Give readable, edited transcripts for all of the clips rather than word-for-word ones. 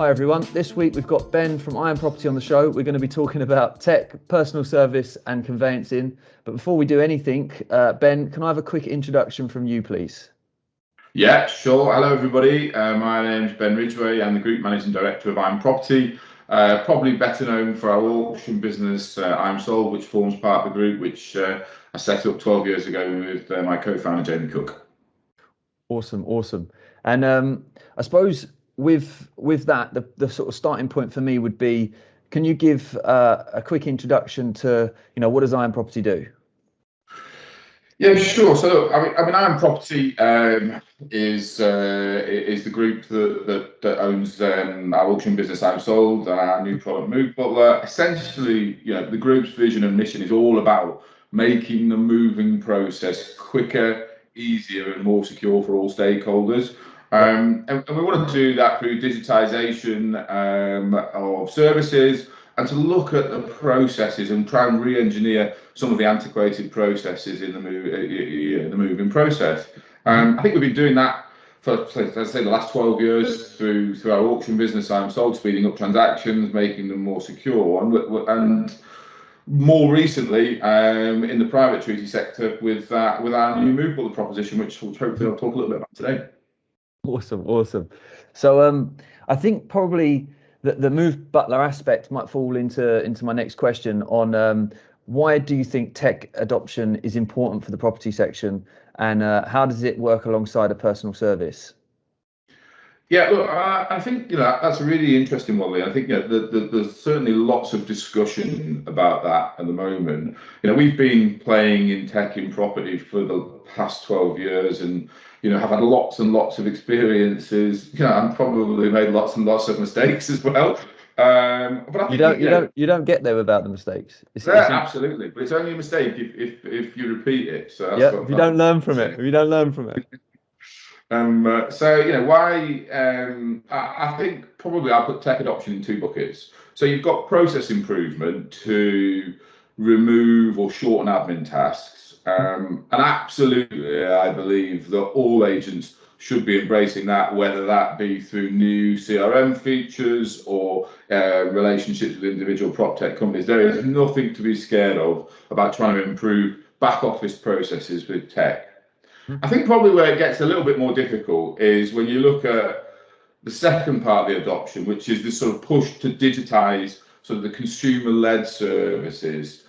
Hi everyone. This week we've got Ben from iamproperty on the show. We're going to be talking about tech, personal service and conveyancing. But before we do anything, Ben, can I have a quick introduction from you, please? Yeah, sure. Hello everybody. My name's Ben Ridgway. I'm the Group Managing Director of iamproperty. Probably better known for our auction business, iamsold, which forms part of the group, which I set up 12 years ago with my co-founder, Jamie Cook. Awesome. And I suppose with that, the sort of starting point for me would be, can you give a quick introduction to, what does iamproperty do? Yeah, sure. So, iamproperty is the group that owns our auction business, iamsold, and our new product, Move Butler. Essentially, the group's vision and mission is all about making the moving process quicker, easier, and more secure for all stakeholders. And we want to do that through digitization of services, and to look at the processes and try and re-engineer some of the antiquated processes in the moving process. I think we've been doing that for, let's say, the last 12 years through our auction business, iamsold, speeding up transactions, making them more secure, and more recently in the private treaty sector with our new Move Butler proposition, which hopefully I'll talk a little bit about today. Awesome. So I think probably the Move Butler aspect might fall into my next question on why do you think tech adoption is important for the property section, and how does it work alongside a personal service? Yeah, look, I think that's a really interesting one, Lee. I think there's certainly lots of discussion about that at the moment. We've been playing in tech in property for the past 12 years, and have had lots and lots of experiences. And probably made lots and lots of mistakes as well. But I think you don't get there without the mistakes. Absolutely, but it's only a mistake if you repeat it. So that's if you don't learn from it. Why? I think probably I'll put tech adoption in two buckets. So you've got process improvement to remove or shorten admin tasks, and absolutely, I believe that all agents should be embracing that, whether that be through new CRM features or relationships with individual prop tech companies. There is nothing to be scared of about trying to improve back office processes with tech. I think probably where it gets a little bit more difficult is when you look at the second part of the adoption, which is this sort of push to digitize sort of the consumer-led services,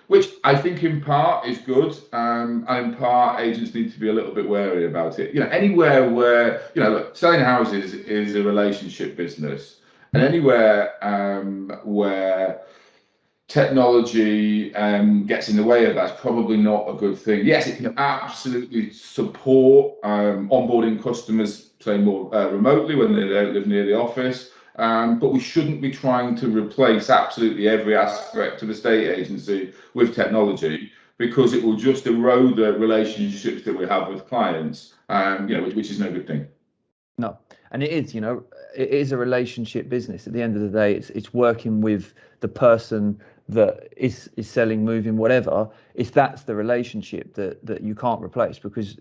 which I think in part is good, and in part agents need to be a little bit wary about it. Anywhere where, look, selling houses is a relationship business, and anywhere where technology gets in the way of that's probably not a good thing. Yes, it can absolutely support onboarding customers, say, more remotely when they don't live near the office, but we shouldn't be trying to replace absolutely every aspect of the estate agency with technology, because it will just erode the relationships that we have with clients, which is no good thing. No, and it is, it is a relationship business. At the end of the day, it's working with the person that is selling, moving, whatever. That's the relationship that you can't replace, because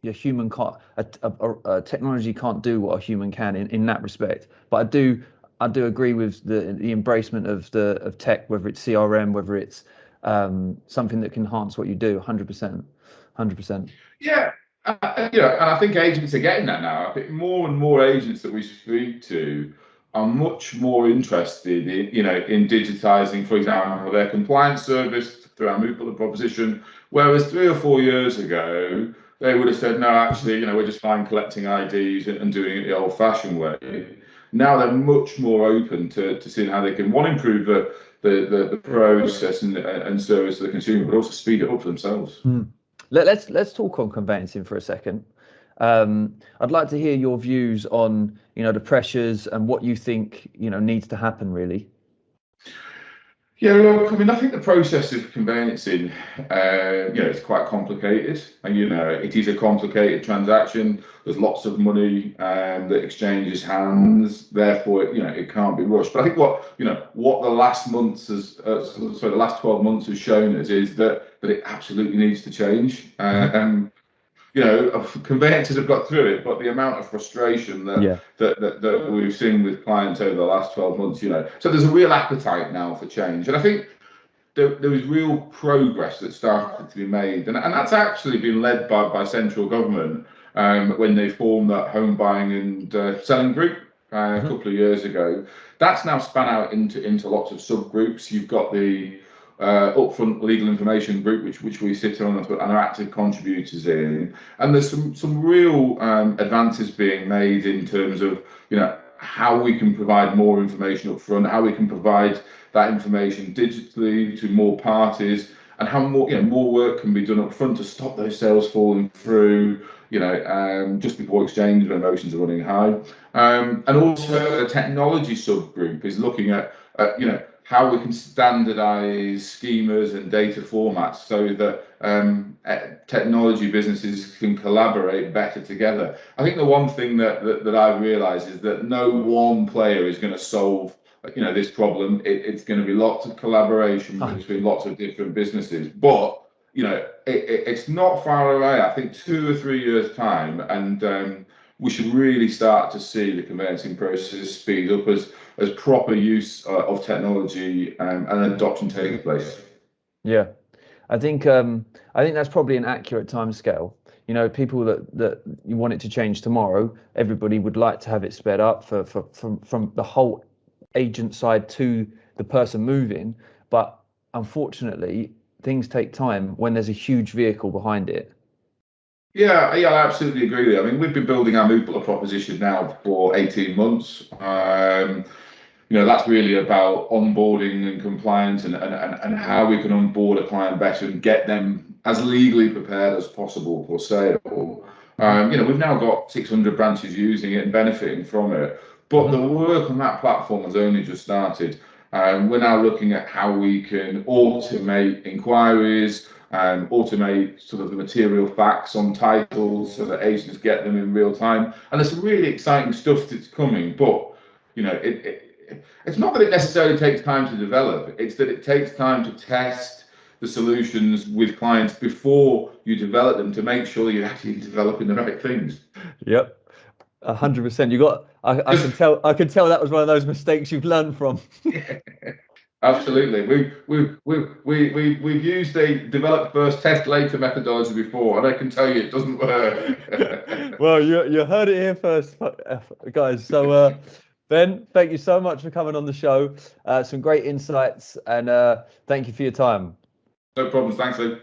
your human can't, a technology can't do what a human can in that respect. But I do agree with the embracement of tech, whether it's CRM, whether it's something that can enhance what you do. 100%. Yeah. And I think agents are getting that now. I think more and more agents that we speak to are much more interested in digitizing, for example, their compliance service through our Move Butler proposition. Whereas 3 or 4 years ago, they would have said, no, actually, we're just fine collecting IDs and doing it the old-fashioned way. Now they're much more open to seeing how they can, one, improve the process and service to the consumer, but also speed it up for themselves. Let's talk on conveyancing for a second. I'd like to hear your views on the pressures and what you think needs to happen, really. Yeah, look, I think the process of conveyancing, it's quite complicated, and it is a complicated transaction. There's lots of money that exchanges hands, therefore it can't be rushed. But I think what the last months the last 12 months has shown us is that it absolutely needs to change. conveyancers have got through it, but the amount of frustration that we've seen with clients over the last 12 months, so there's a real appetite now for change. And I think there was real progress that started to be made, and that's actually been led by central government when they formed that home buying and selling group a couple of years ago. That's now span out into lots of subgroups. You've got the upfront legal information group, which we sit on and are active contributors in, and there's some real advances being made in terms of how we can provide more information up front, how we can provide that information digitally to more parties, and how more work can be done up front to stop those sales falling through, just before exchange when emotions are running high. And also the technology subgroup is looking at how we can standardize schemas and data formats so that technology businesses can collaborate better together. I think the one thing that I've realized is that no one player is going to solve this problem. It's going to be lots of collaboration between lots of different businesses, but it's not far away. I think 2 or 3 years time, and we should really start to see the conveyancing process speed up as proper use of technology and adoption taking place. Yeah, I think that's probably an accurate timescale. People that you want it to change tomorrow, everybody would like to have it sped up from the whole agent side to the person moving, but unfortunately things take time when there's a huge vehicle behind it. Yeah, I absolutely agree with you. I mean, we've been building our Moopler proposition now for 18 months. That's really about onboarding and compliance and how we can onboard a client better and get them as legally prepared as possible for sale. We've now got 600 branches using it and benefiting from it, but the work on that platform has only just started. We're now looking at how we can automate inquiries and automate sort of the material facts on titles so that agents get them in real time. And there's some really exciting stuff that's coming, but it's not that it necessarily takes time to develop, it's that it takes time to test the solutions with clients before you develop them to make sure you're actually developing the right things. Yep. 100%. You got. I can tell. I can tell that was one of those mistakes you've learned from. Yeah, absolutely. We've used a develop first, test later methodology before, and I can tell you it doesn't work. Well, you heard it here first, guys. So, Ben, thank you so much for coming on the show. Some great insights, and thank you for your time. No problems. Thanks, Lee.